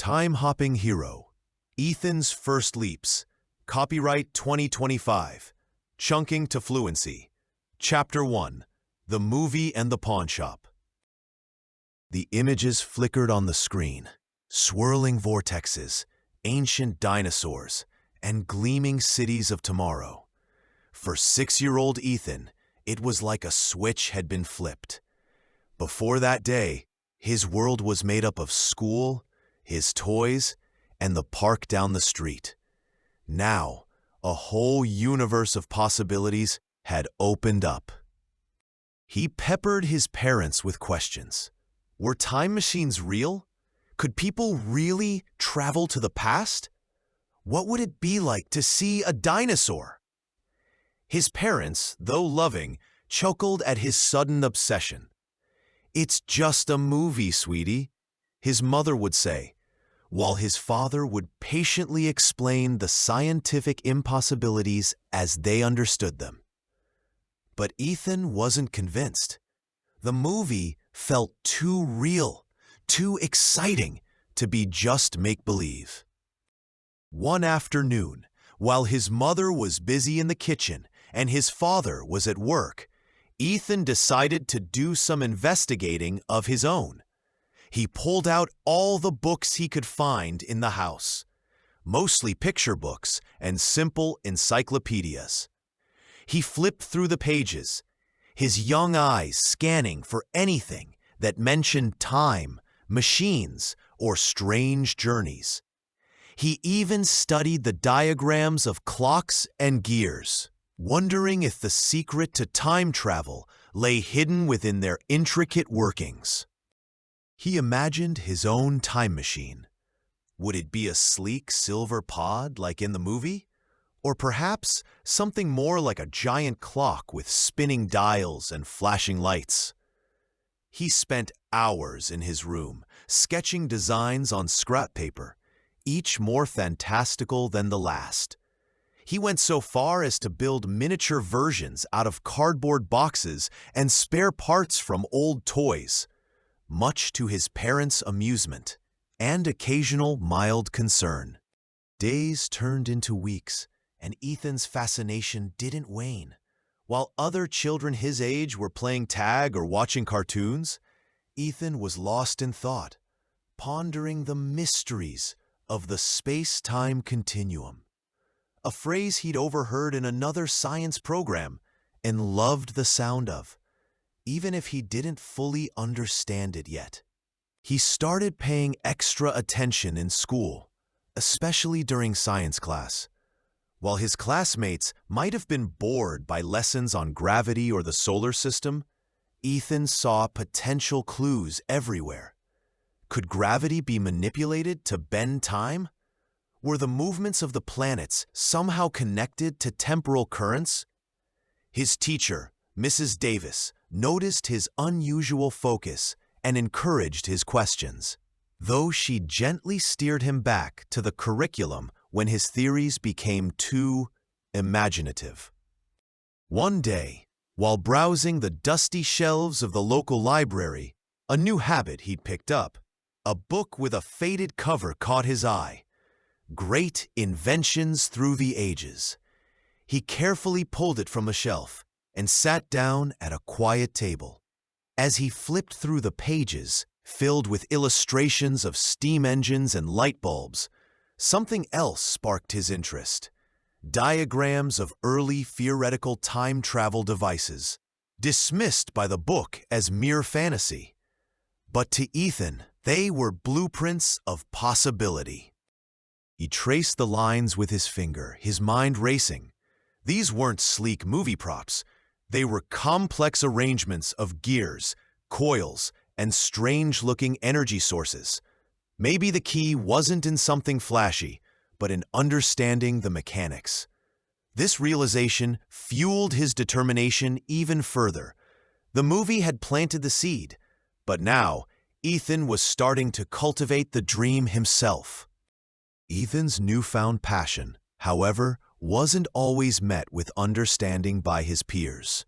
Time-hopping hero, Ethan's first leaps. Copyright 2025. Chunking to fluency. Chapter 1. The movie and the pawnshop. The images flickered on the screen. Swirling vortexes, ancient dinosaurs, and gleaming cities of tomorrow. For 6-year-old Ethan, it was like a switch had been flipped. Before that day, his world was made up of school, his toys, and the park down the street. Now, a whole universe of possibilities had opened up. He peppered his parents with questions. Were time machines real? Could people really travel to the past? What would it be like to see a dinosaur? His parents, though loving, chuckled at his sudden obsession. "It's just a movie, sweetie," his mother would say, while his father would patiently explain the scientific impossibilities as they understood them. But Ethan wasn't convinced. The movie felt too real, too exciting to be just make-believe. One afternoon, while his mother was busy in the kitchen and his father was at work, Ethan decided to do some investigating of his own. He pulled out all the books he could find in the house, mostly picture books and simple encyclopedias. He flipped through the pages, his young eyes scanning for anything that mentioned time, machines, or strange journeys. He even studied the diagrams of clocks and gears, wondering if the secret to time travel lay hidden within their intricate workings. He imagined his own time machine. Would it be a sleek silver pod like in the movie? Or perhaps something more like a giant clock with spinning dials and flashing lights? He spent hours in his room, sketching designs on scrap paper, each more fantastical than the last. He went so far as to build miniature versions out of cardboard boxes and spare parts from old toys, much to his parents' amusement and occasional mild concern. Days turned into weeks, and Ethan's fascination didn't wane. While other children his age were playing tag or watching cartoons, Ethan was lost in thought, pondering the mysteries of the space-time continuum, a phrase he'd overheard in another science program and loved the sound of, even if he didn't fully understand it yet. He started paying extra attention in school, especially during science class. While his classmates might have been bored by lessons on gravity or the solar system, Ethan saw potential clues everywhere. Could gravity be manipulated to bend time? Were the movements of the planets somehow connected to temporal currents? His teacher, Mrs. Davis, noticed his unusual focus and encouraged his questions, though she gently steered him back to the curriculum when his theories became too imaginative. One day, while browsing the dusty shelves of the local library, a new habit he'd picked up, a book with a faded cover caught his eye. Great Inventions Through the Ages. He carefully pulled it from a shelf and sat down at a quiet table. As he flipped through the pages, filled with illustrations of steam engines and light bulbs, something else sparked his interest. Diagrams of early theoretical time travel devices, dismissed by the book as mere fantasy. But to Ethan, they were blueprints of possibility. He traced the lines with his finger, his mind racing. These weren't sleek movie props. They were complex arrangements of gears, coils, and strange-looking energy sources. Maybe the key wasn't in something flashy, but in understanding the mechanics. This realization fueled his determination even further. The movie had planted the seed, but now Ethan was starting to cultivate the dream himself. Ethan's newfound passion, however, wasn't always met with understanding by his peers.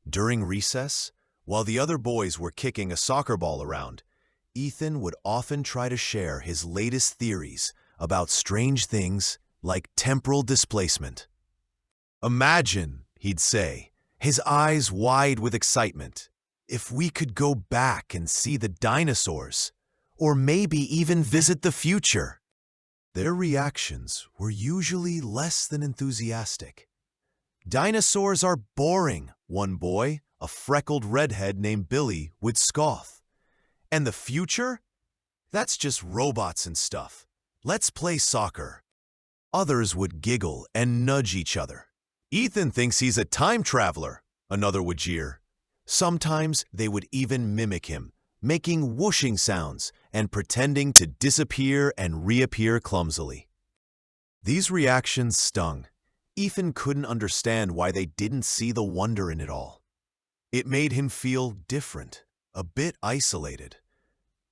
During recess, while the other boys were kicking a soccer ball around, Ethan would often try to share his latest theories about strange things like temporal displacement. "Imagine," he'd say, his eyes wide with excitement, "if we could go back and see the dinosaurs, or maybe even visit the future." Their reactions were usually less than enthusiastic. "Dinosaurs are boring," one boy, a freckled redhead named Billy, would scoff. "And the future? That's just robots and stuff. Let's play soccer." Others would giggle and nudge each other. "Ethan thinks he's a time traveler," another would jeer. Sometimes they would even mimic him, making whooshing sounds and pretending to disappear and reappear clumsily. These reactions stung. Ethan couldn't understand why they didn't see the wonder in it all. It made him feel different, a bit isolated.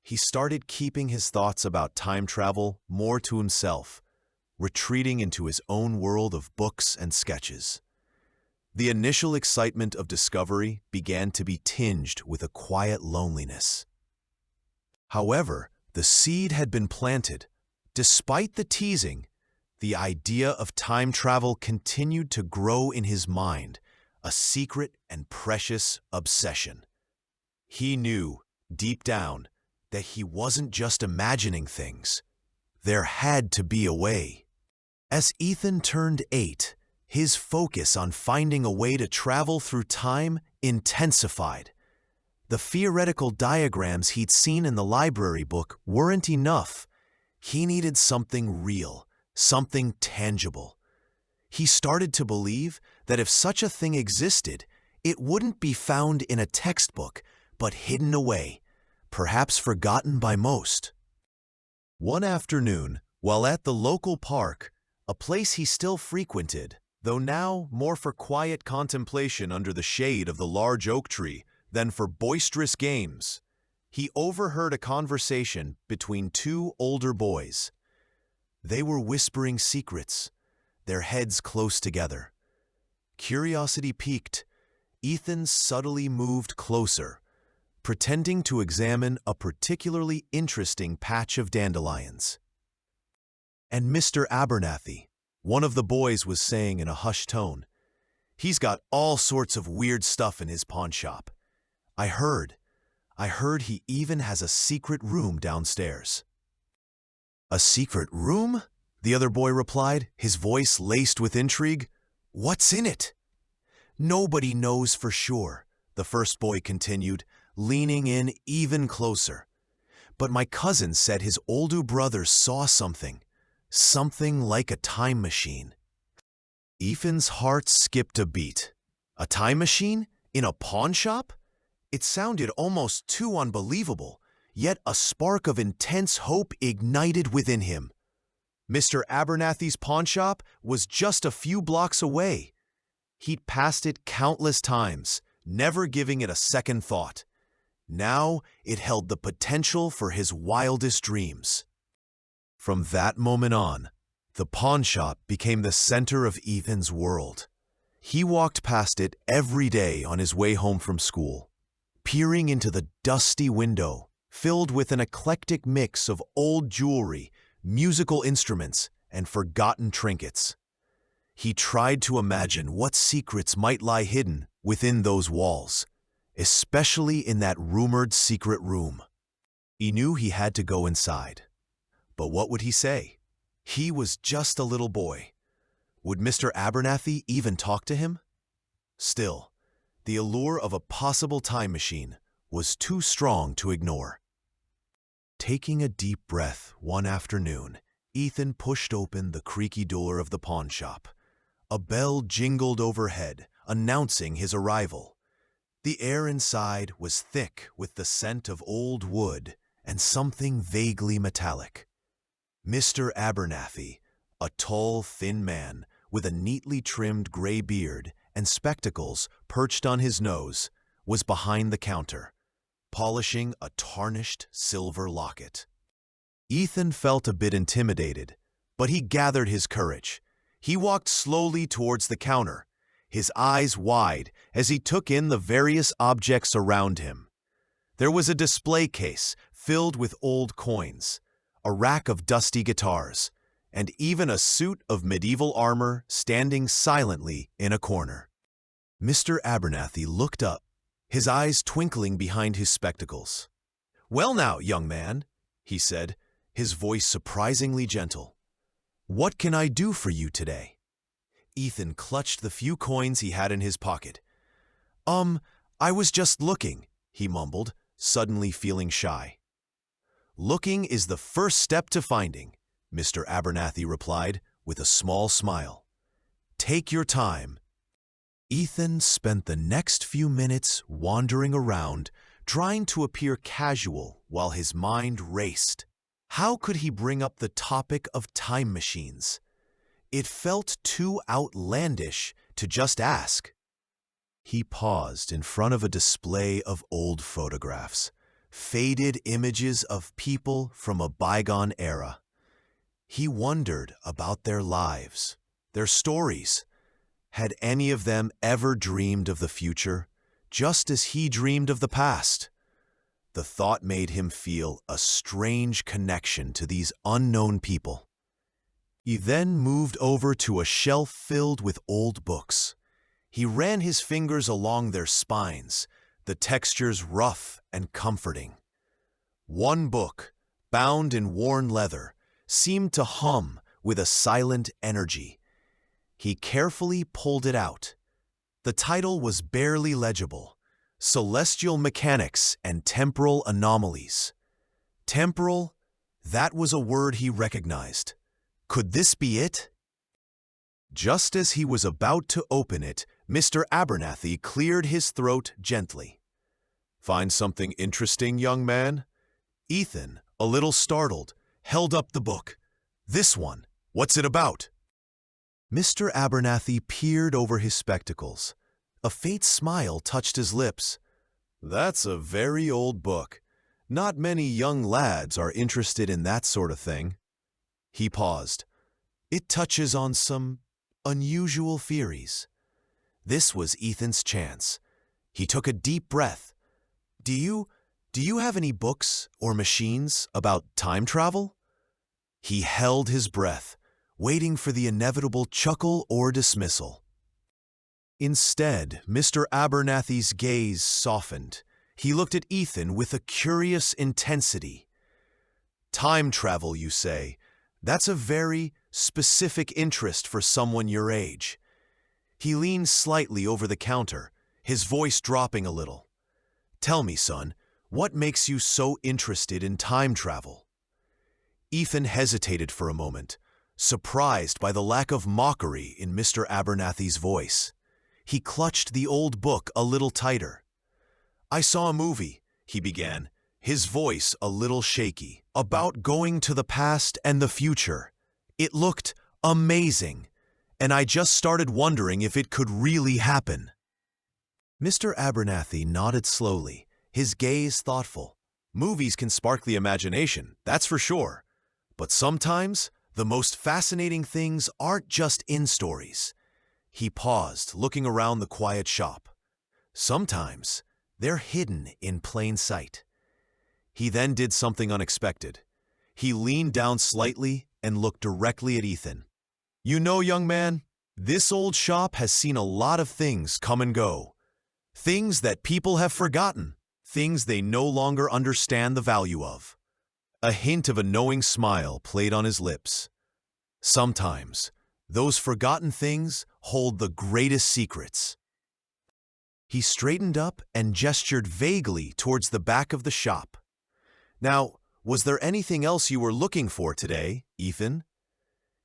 He started keeping his thoughts about time travel more to himself, retreating into his own world of books and sketches. The initial excitement of discovery began to be tinged with a quiet loneliness. However, the seed had been planted. Despite the teasing, the idea of time travel continued to grow in his mind, a secret and precious obsession. He knew, deep down, that he wasn't just imagining things. There had to be a way. As Ethan turned 8, his focus on finding a way to travel through time intensified. The theoretical diagrams he'd seen in the library book weren't enough. He needed something real, something tangible. He started to believe that if such a thing existed, it wouldn't be found in a textbook, but hidden away, perhaps forgotten by most. One afternoon, while at the local park, a place he still frequented, though now more for quiet contemplation under the shade of the large oak tree than for boisterous games, he overheard a conversation between two older boys. They were whispering secrets, their heads close together. Curiosity piqued, Ethan subtly moved closer, pretending to examine a particularly interesting patch of dandelions. "And Mr. Abernathy," one of the boys was saying in a hushed tone, "he's got all sorts of weird stuff in his pawn shop. I heard he even has a secret room downstairs." "A secret room?" the other boy replied, his voice laced with intrigue. "What's in it?" "Nobody knows for sure," the first boy continued, leaning in even closer. "But my cousin said his older brother saw something like a time machine." Ethan's heart skipped a beat. A time machine? In a pawn shop? It sounded almost too unbelievable, yet a spark of intense hope ignited within him. Mr. Abernathy's pawn shop was just a few blocks away. He'd passed it countless times, never giving it a second thought. Now it held the potential for his wildest dreams. From that moment on, the pawn shop became the center of Ethan's world. He walked past it every day on his way home from school, peering into the dusty window, filled with an eclectic mix of old jewelry, musical instruments, and forgotten trinkets. He tried to imagine what secrets might lie hidden within those walls, especially in that rumored secret room. He knew he had to go inside. But what would he say? He was just a little boy. Would Mr. Abernathy even talk to him? Still, the allure of a possible time machine was too strong to ignore. Taking a deep breath one afternoon, Ethan pushed open the creaky door of the pawn shop. A bell jingled overhead, announcing his arrival. The air inside was thick with the scent of old wood and something vaguely metallic. Mr. Abernathy, a tall, thin man with a neatly trimmed gray beard and spectacles perched on his nose, was behind the counter, polishing a tarnished silver locket. Ethan felt a bit intimidated, but he gathered his courage. He walked slowly towards the counter, his eyes wide as he took in the various objects around him. There was a display case filled with old coins, a rack of dusty guitars, and even a suit of medieval armor standing silently in a corner. Mr. Abernathy looked up, his eyes twinkling behind his spectacles. "Well now, young man," he said, his voice surprisingly gentle. "What can I do for you today?" Ethan clutched the few coins he had in his pocket. I was just looking," he mumbled, suddenly feeling shy. "Looking is the first step to finding," Mr. Abernathy replied with a small smile. "Take your time." Ethan spent the next few minutes wandering around, trying to appear casual while his mind raced. How could he bring up the topic of time machines? It felt too outlandish to just ask. He paused in front of a display of old photographs, faded images of people from a bygone era. He wondered about their lives, their stories. Had any of them ever dreamed of the future, just as he dreamed of the past? The thought made him feel a strange connection to these unknown people. He then moved over to a shelf filled with old books. He ran his fingers along their spines, the textures rough and comforting. One book, bound in worn leather, seemed to hum with a silent energy. He carefully pulled it out. The title was barely legible: Celestial Mechanics and Temporal Anomalies. Temporal, that was a word he recognized. Could this be it? Just as he was about to open it, Mr. Abernathy cleared his throat gently. "Find something interesting, young man?" Ethan, a little startled, held up the book. "This one, what's it about?" Mr. Abernathy peered over his spectacles. A faint smile touched his lips. "That's a very old book. Not many young lads are interested in that sort of thing." He paused. "It touches on some unusual theories." This was Ethan's chance. He took a deep breath. Do you have any books or machines about time travel?" He held his breath, waiting for the inevitable chuckle or dismissal. Instead, Mr. Abernathy's gaze softened. He looked at Ethan with a curious intensity. "Time travel, you say? That's a very specific interest for someone your age." He leaned slightly over the counter, his voice dropping a little. "Tell me, son, what makes you so interested in time travel?" Ethan hesitated for a moment, surprised by the lack of mockery in Mr. Abernathy's voice. He clutched the old book a little tighter. "I saw a movie," he began, his voice a little shaky, "about going to the past and the future. It looked amazing, and I just started wondering if it could really happen." Mr. Abernathy nodded slowly, his gaze thoughtful. "Movies can spark the imagination, that's for sure. But sometimes, the most fascinating things aren't just in stories." He paused, looking around the quiet shop. "Sometimes, they're hidden in plain sight." He then did something unexpected. He leaned down slightly and looked directly at Ethan. "You know, young man, this old shop has seen a lot of things come and go. Things that people have forgotten, things they no longer understand the value of." A hint of a knowing smile played on his lips. "Sometimes, those forgotten things hold the greatest secrets." He straightened up and gestured vaguely towards the back of the shop. "Now, was there anything else you were looking for today, Ethan?"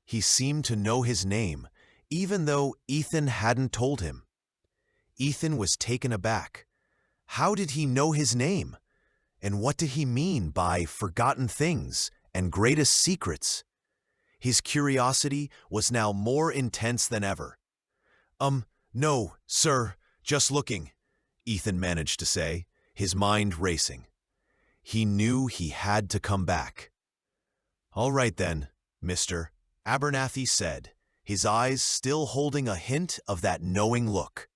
He seemed to know his name, even though Ethan hadn't told him. Ethan was taken aback. How did he know his name? And what did he mean by forgotten things and greatest secrets? His curiosity was now more intense than ever. No, sir, just looking," Ethan managed to say, his mind racing. He knew he had to come back. "All right then, Mr. Abernathy said, his eyes still holding a hint of that knowing look.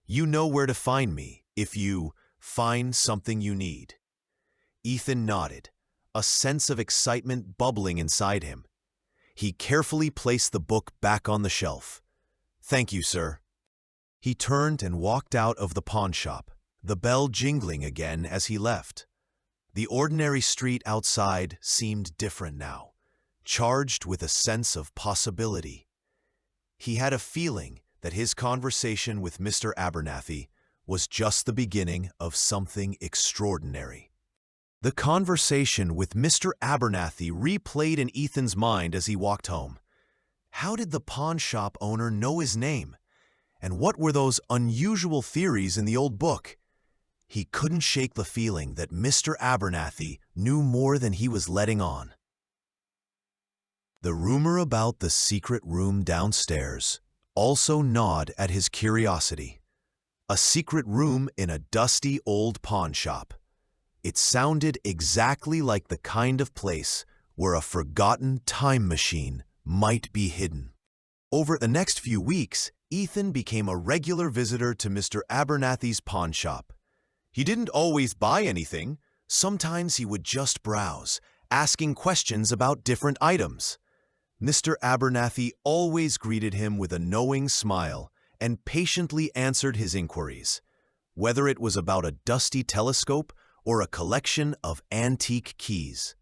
"You know where to find me if you find something you need." Ethan nodded, a sense of excitement bubbling inside him. He carefully placed the book back on the shelf. "Thank you, sir." He turned and walked out of the pawn shop, the bell jingling again as he left. The ordinary street outside seemed different now, charged with a sense of possibility. He had a feeling that his conversation with Mr. Abernathy was just the beginning of something extraordinary. The conversation with Mr. Abernathy replayed in Ethan's mind as he walked home. How did the pawn shop owner know his name? And what were those unusual theories in the old book? He couldn't shake the feeling that Mr. Abernathy knew more than he was letting on. The rumor about the secret room downstairs also gnawed at his curiosity. A secret room in a dusty old pawn shop. It sounded exactly like the kind of place where a forgotten time machine might be hidden. Over the next few weeks, Ethan became a regular visitor to Mr. Abernathy's pawn shop. He didn't always buy anything. Sometimes he would just browse, asking questions about different items. Mr. Abernathy always greeted him with a knowing smile and patiently answered his inquiries, whether it was about a dusty telescope or a collection of antique keys.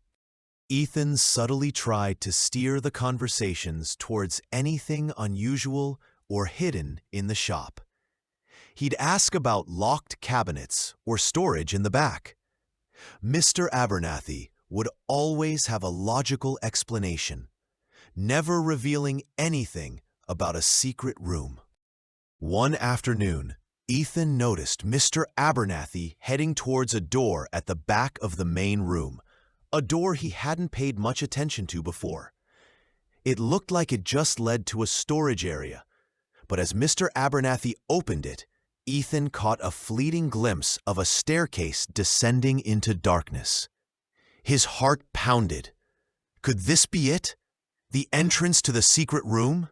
Ethan subtly tried to steer the conversations towards anything unusual or hidden in the shop. He'd ask about locked cabinets or storage in the back. Mr. Abernathy would always have a logical explanation, never revealing anything about a secret room. One afternoon, Ethan noticed Mr. Abernathy heading towards a door at the back of the main room, a door he hadn't paid much attention to before. It looked like it just led to a storage area, but as Mr. Abernathy opened it, Ethan caught a fleeting glimpse of a staircase descending into darkness. His heart pounded. Could this be it? The entrance to the secret room?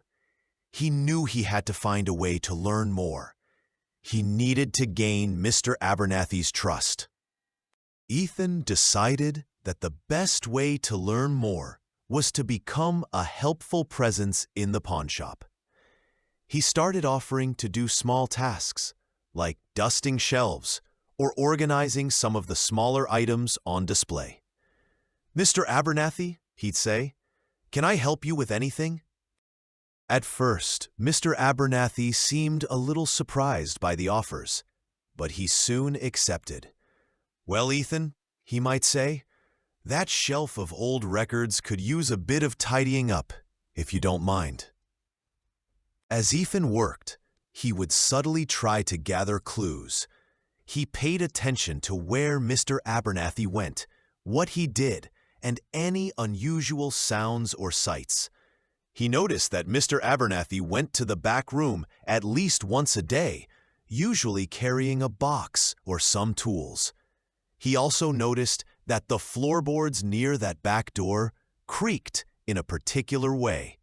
He knew he had to find a way to learn more. He needed to gain Mr. Abernathy's trust. Ethan decided that the best way to learn more was to become a helpful presence in the pawn shop. He started offering to do small tasks, like dusting shelves or organizing some of the smaller items on display. "Mr. Abernathy," he'd say, "can I help you with anything?" At first, Mr. Abernathy seemed a little surprised by the offers, but he soon accepted. "Well, Ethan," he might say, "that shelf of old records could use a bit of tidying up, if you don't mind." As Ethan worked, he would subtly try to gather clues. He paid attention to where Mr. Abernathy went, what he did, and any unusual sounds or sights. He noticed that Mr. Abernathy went to the back room at least once a day, usually carrying a box or some tools. He also noticed that the floorboards near that back door creaked in a particular way.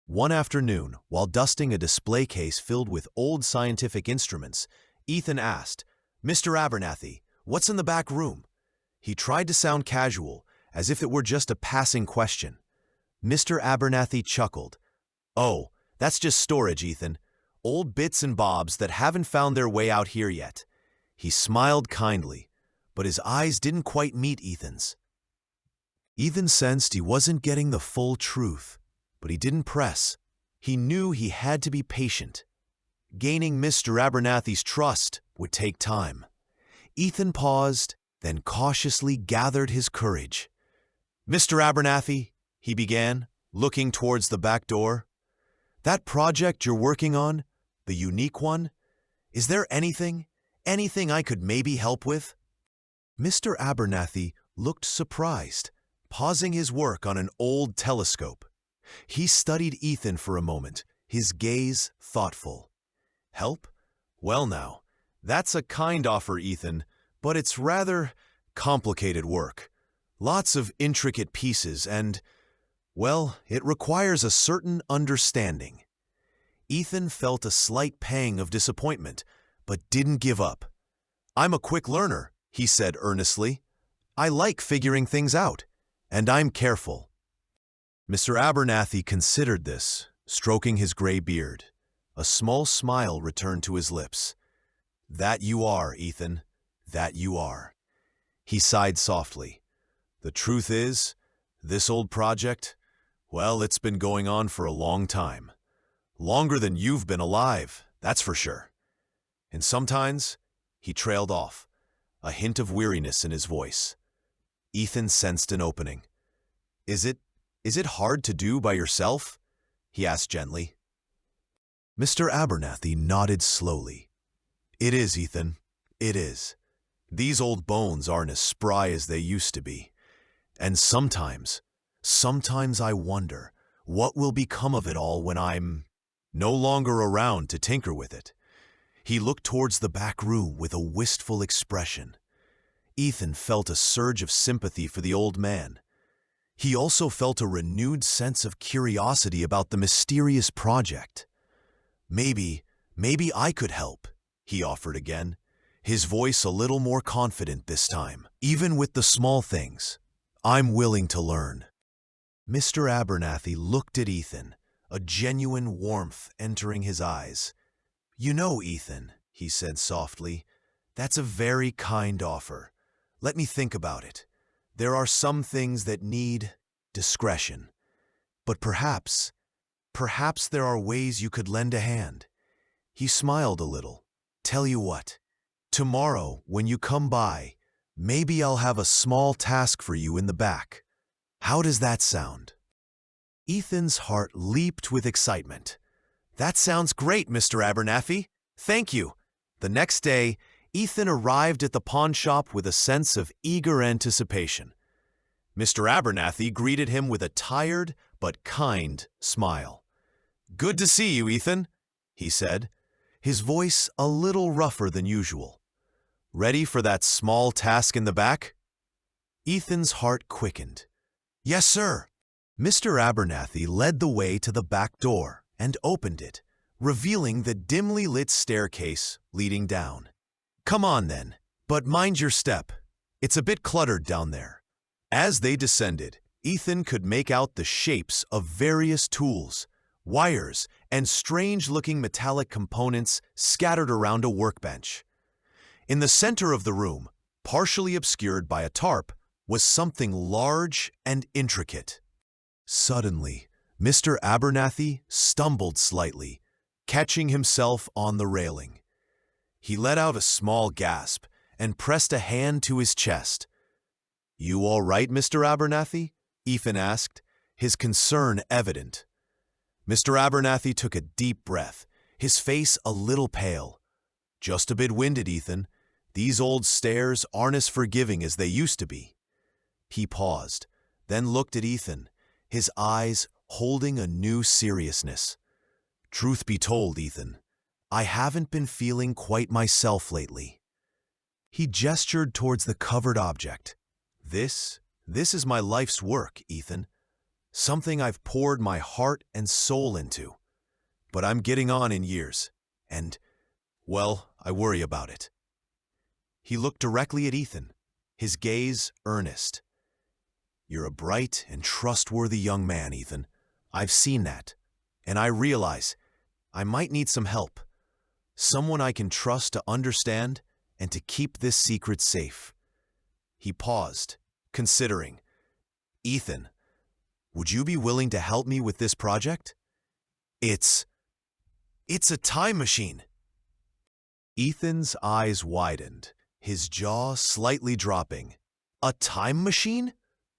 One afternoon, while dusting a display case filled with old scientific instruments, Ethan asked, "Mr. Abernathy, what's in the back room?" He tried to sound casual, as if it were just a passing question. Mr. Abernathy chuckled. "Oh, that's just storage, Ethan. Old bits and bobs that haven't found their way out here yet." He smiled kindly, but his eyes didn't quite meet Ethan's. Ethan sensed he wasn't getting the full truth, but he didn't press. He knew he had to be patient. Gaining Mr. Abernathy's trust would take time. Ethan paused, then cautiously gathered his courage. "Mr. Abernathy," he began, looking towards the back door, "that project you're working on, the unique one, is there anything I could maybe help with?" Mr. Abernathy looked surprised, pausing his work on an old telescope. He studied Ethan for a moment, his gaze thoughtful. "Help? Well now, that's a kind offer, Ethan, but it's rather complicated work. Lots of intricate pieces and, well, it requires a certain understanding." Ethan felt a slight pang of disappointment, but didn't give up. "I'm a quick learner," he said earnestly. I like figuring things out, and I'm careful." Mr. Abernathy considered this, stroking his gray beard. A small smile returned to his lips. "That you are, Ethan. That you are." He sighed softly. "The truth is, this old project, well, it's been going on for a long time. Longer than you've been alive, that's for sure. And sometimes," he trailed off, a hint of weariness in his voice. Ethan sensed an opening. Is it hard to do by yourself?" he asked gently. Mr. Abernathy nodded slowly. "It is, Ethan. It is. These old bones aren't as spry as they used to be. And sometimes I wonder what will become of it all when I'm no longer around to tinker with it." He looked towards the back room with a wistful expression. Ethan felt a surge of sympathy for the old man. He also felt a renewed sense of curiosity about the mysterious project. Maybe I could help," he offered again, his voice a little more confident this time. "Even with the small things, I'm willing to learn." Mr. Abernathy looked at Ethan, a genuine warmth entering his eyes. "You know, Ethan," he said softly, "that's a very kind offer. Let me think about it. There are some things that need discretion. But perhaps there are ways you could lend a hand." He smiled a little. "Tell you what, tomorrow when you come by, maybe I'll have a small task for you in the back. How does that sound?" Ethan's heart leaped with excitement. "That sounds great, Mr. Abernathy. Thank you." The next day, Ethan arrived at the pawn shop with a sense of eager anticipation. Mr. Abernathy greeted him with a tired but kind smile. "Good to see you, Ethan," he said, his voice a little rougher than usual. "Ready for that small task in the back?" Ethan's heart quickened. "Yes, sir." Mr. Abernathy led the way to the back door and opened it, revealing the dimly lit staircase leading down. "Come on, then, but mind your step. It's a bit cluttered down there." As they descended, Ethan could make out the shapes of various tools, wires, and strange-looking metallic components scattered around a workbench. In the center of the room, partially obscured by a tarp, was something large and intricate. Suddenly, Mr. Abernathy stumbled slightly, catching himself on the railing. He let out a small gasp and pressed a hand to his chest. "You all right, Mr. Abernathy?" Ethan asked, his concern evident. Mr. Abernathy took a deep breath, his face a little pale. "Just a bit winded, Ethan. These old stairs aren't as forgiving as they used to be." He paused, then looked at Ethan, his eyes holding a new seriousness. "Truth be told, Ethan, I haven't been feeling quite myself lately." He gestured towards the covered object. This is my life's work, Ethan. Something I've poured my heart and soul into. But I'm getting on in years, and, well, I worry about it." He looked directly at Ethan, his gaze earnest. "You're a bright and trustworthy young man, Ethan. I've seen that, and I realize I might need some help. Someone I can trust to understand and to keep this secret safe." He paused, considering. "Ethan, would you be willing to help me with this project? It's a time machine." Ethan's eyes widened, his jaw slightly dropping. A time machine?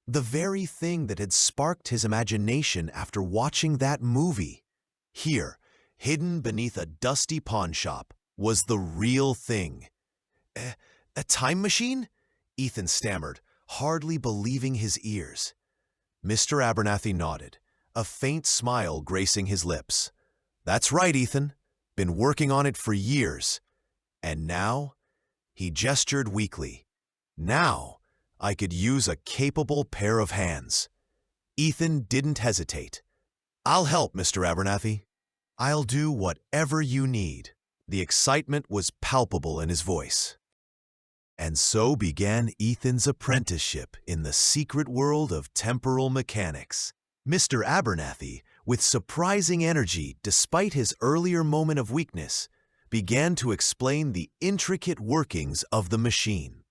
The very thing that had sparked his imagination after watching that movie. Here, hidden beneath a dusty pawn shop, was the real thing. A time machine?" Ethan stammered, hardly believing his ears. Mr. Abernathy nodded, a faint smile gracing his lips. "That's right, Ethan. Been working on it for years. And now," he gestured weakly, "now I could use a capable pair of hands." Ethan didn't hesitate. "I'll help, Mr. Abernathy. I'll do whatever you need." The excitement was palpable in his voice. And so began Ethan's apprenticeship in the secret world of temporal mechanics. Mr. Abernathy, with surprising energy despite his earlier moment of weakness, began to explain the intricate workings of the machine.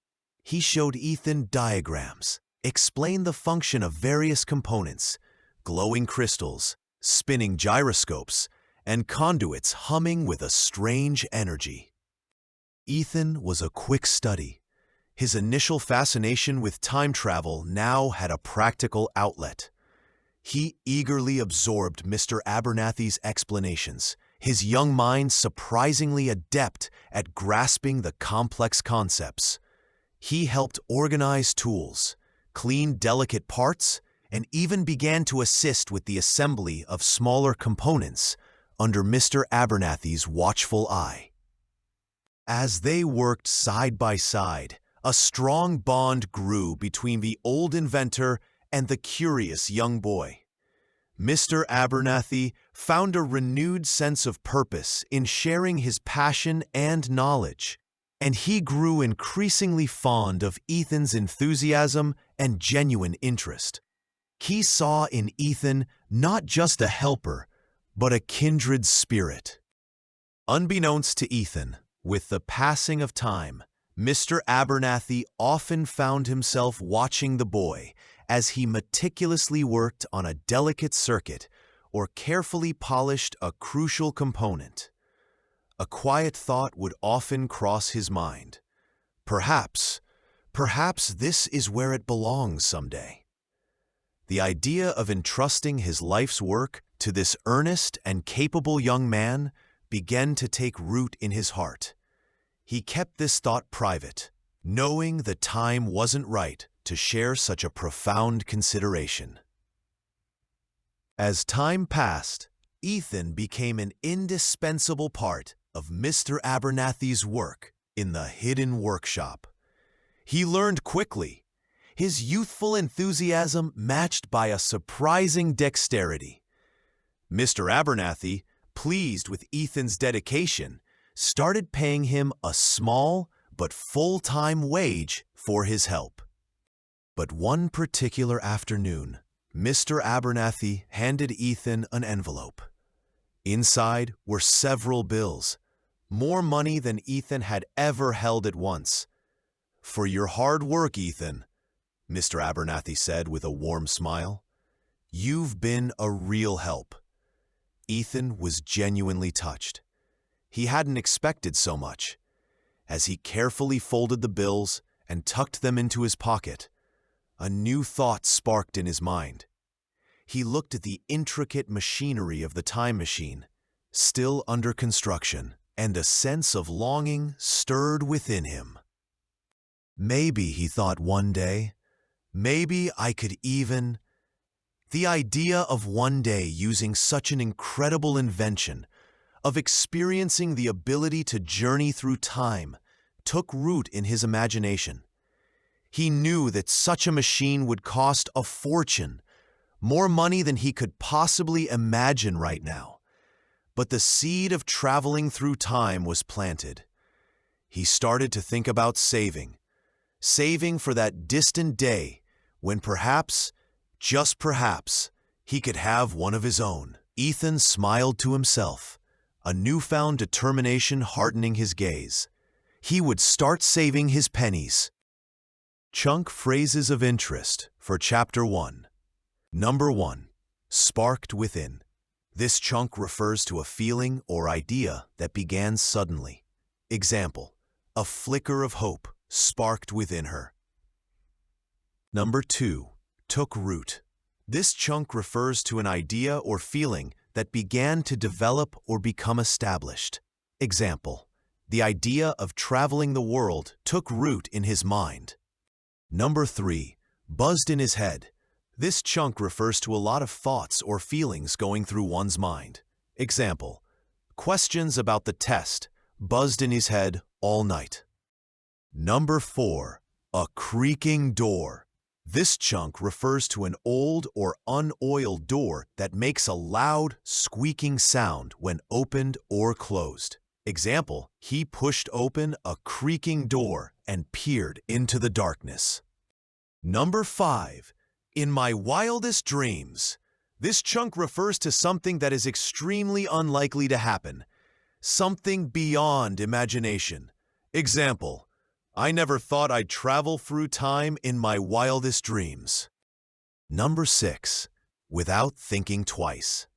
He showed Ethan diagrams, explained the function of various components, glowing crystals, spinning gyroscopes, and conduits humming with a strange energy. Ethan was a quick study. His initial fascination with time travel now had a practical outlet. He eagerly absorbed Mr. Abernathy's explanations, his young mind surprisingly adept at grasping the complex concepts. He helped organize tools, clean delicate parts, and even began to assist with the assembly of smaller components under Mr. Abernathy's watchful eye. As they worked side by side, a strong bond grew between the old inventor and the curious young boy. Mr. Abernathy found a renewed sense of purpose in sharing his passion and knowledge, and he grew increasingly fond of Ethan's enthusiasm and genuine interest. He saw in Ethan not just a helper, but a kindred spirit. Unbeknownst to Ethan, with the passing of time, Mr. Abernathy often found himself watching the boy as he meticulously worked on a delicate circuit or carefully polished a crucial component. A quiet thought would often cross his mind. Perhaps this is where it belongs someday. The idea of entrusting his life's work to this earnest and capable young man began to take root in his heart. He kept this thought private, knowing the time wasn't right to share such a profound consideration. As time passed, Ethan became an indispensable part of Mr. Abernathy's work in the hidden workshop. He learned quickly, his youthful enthusiasm matched by a surprising dexterity. Mr. Abernathy, pleased with Ethan's dedication, started paying him a small but full-time wage for his help. But one particular afternoon, Mr. Abernathy handed Ethan an envelope. Inside were several bills, more money than Ethan had ever held at once. "For your hard work, Ethan," Mr. Abernathy said with a warm smile. "You've been a real help." Ethan was genuinely touched. He hadn't expected so much. As he carefully folded the bills and tucked them into his pocket, a new thought sparked in his mind. He looked at the intricate machinery of the time machine, still under construction, and a sense of longing stirred within him. Maybe, he thought one day, maybe I could even... The idea of one day using such an incredible invention, of experiencing the ability to journey through time, took root in his imagination. He knew that such a machine would cost a fortune, more money than he could possibly imagine right now. But the seed of traveling through time was planted. He started to think about saving for that distant day when perhaps, just perhaps, he could have one of his own. Ethan smiled to himself, a newfound determination hardening his gaze. He would start saving his pennies. Chunk phrases of interest for Chapter 1. Number 1. Sparked within. This chunk refers to a feeling or idea that began suddenly. Example, a flicker of hope sparked within her. Number 2. Took root. This chunk refers to an idea or feeling that began to develop or become established. Example, the idea of traveling the world took root in his mind. Number 3. Buzzed in his head. This chunk refers to a lot of thoughts or feelings going through one's mind. Example, questions about the test buzzed in his head all night. Number 4. A creaking door. This chunk refers to an old or unoiled door that makes a loud, squeaking sound when opened or closed. Example, he pushed open a creaking door and peered into the darkness. Number 5. In my wildest dreams. This chunk refers to something that is extremely unlikely to happen, something beyond imagination. Example, I never thought I'd travel through time in my wildest dreams. Number 6. Without thinking twice.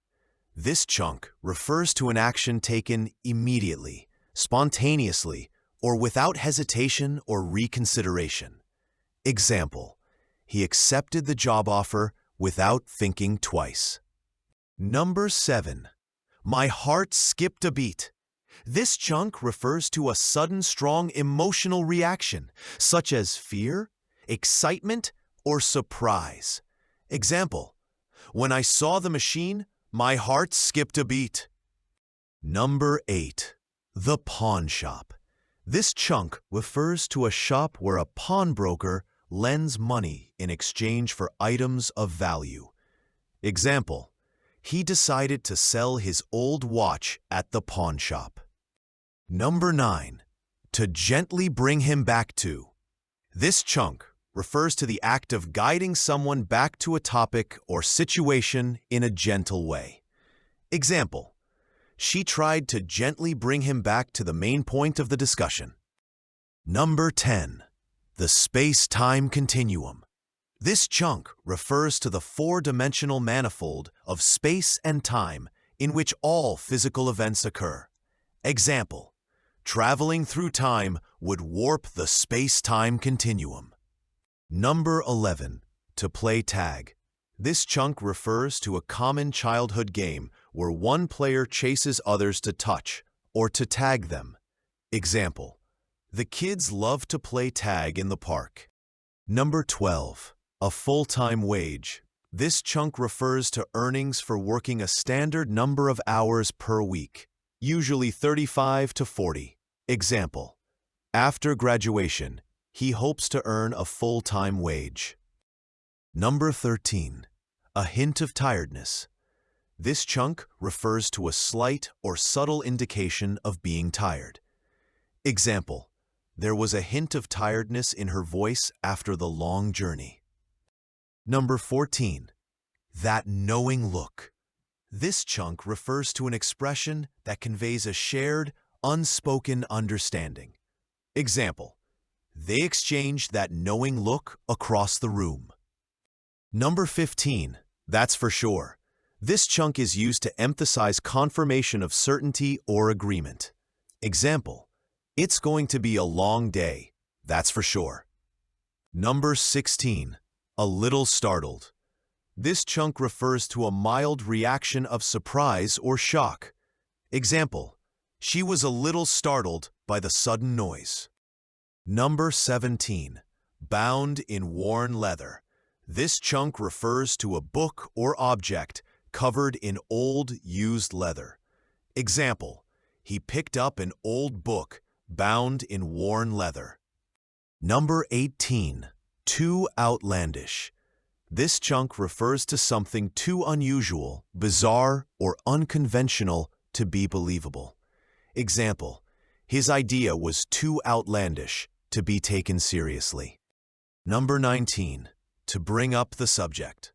This chunk refers to an action taken immediately, spontaneously, or without hesitation or reconsideration. Example, he accepted the job offer without thinking twice. Number 7. My heart skipped a beat. This chunk refers to a sudden strong emotional reaction, such as fear, excitement, or surprise. Example, when I saw the machine, my heart skipped a beat. Number 8. The pawn shop. This chunk refers to a shop where a pawnbroker lends money in exchange for items of value. Example, he decided to sell his old watch at the pawn shop. Number 9. To gently bring him back to. This chunk refers to the act of guiding someone back to a topic or situation in a gentle way. Example, she tried to gently bring him back to the main point of the discussion. Number 10. The space-time continuum. This chunk refers to the four-dimensional manifold of space and time in which all physical events occur. Example, traveling through time would warp the space-time continuum. Number 11. To play tag. This chunk refers to a common childhood game where one player chases others to touch or to tag them. Example, the kids love to play tag in the park. Number 12. A full-time wage. This chunk refers to earnings for working a standard number of hours per week, usually 35 to 40. Example, after graduation, he hopes to earn a full-time wage. Number 13. A hint of tiredness. This chunk refers to a slight or subtle indication of being tired. Example, there was a hint of tiredness in her voice after the long journey. Number 14. That knowing look. This chunk refers to an expression that conveys a shared, unspoken understanding. Example, they exchanged that knowing look across the room. Number 15. That's for sure. This chunk is used to emphasize confirmation of certainty or agreement. Example, it's going to be a long day. That's for sure. Number 16. A little startled. This chunk refers to a mild reaction of surprise or shock. Example, she was a little startled by the sudden noise. Number 17. Bound in worn leather. This chunk refers to a book or object covered in old, used leather. Example, he picked up an old book bound in worn leather. Number 18. Too outlandish. This chunk refers to something too unusual, bizarre, or unconventional to be believable. Example, his idea was too outlandish to be taken seriously. Number 19. To bring up the subject.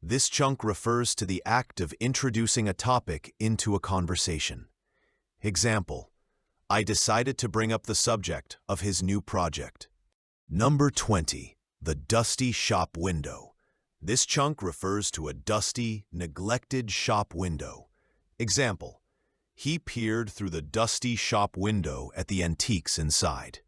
This chunk refers to the act of introducing a topic into a conversation. Example, I decided to bring up the subject of his new project. Number 20. The dusty shop window. This chunk refers to a dusty, neglected shop window. Example, he peered through the dusty shop window at the antiques inside.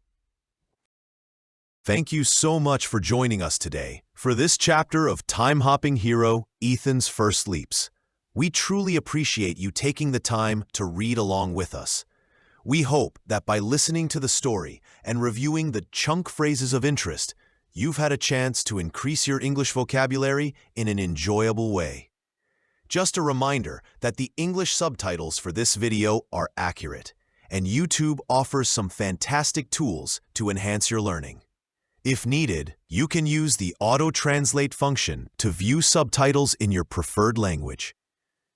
Thank you so much for joining us today for this chapter of time-hopping hero Ethan's First Leaps. We truly appreciate you taking the time to read along with us. We hope that by listening to the story and reviewing the chunk phrases of interest, you've had a chance to increase your English vocabulary in an enjoyable way. Just a reminder that the English subtitles for this video are accurate, and YouTube offers some fantastic tools to enhance your learning. If needed, you can use the auto-translate function to view subtitles in your preferred language.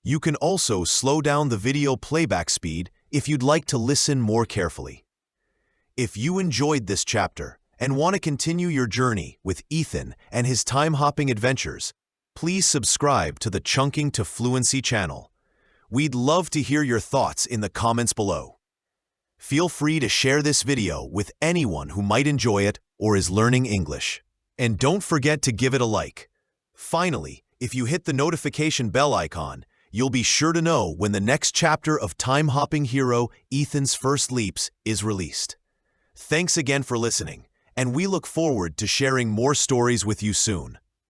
You can also slow down the video playback speed if you'd like to listen more carefully. If you enjoyed this chapter and want to continue your journey with Ethan and his time-hopping adventures, please subscribe to the Chunking to Fluency channel. We'd love to hear your thoughts in the comments below. Feel free to share this video with anyone who might enjoy it or is learning English. And don't forget to give it a like. Finally, if you hit the notification bell icon, you'll be sure to know when the next chapter of time-hopping hero Ethan's First Leaps is released. Thanks again for listening, and we look forward to sharing more stories with you soon.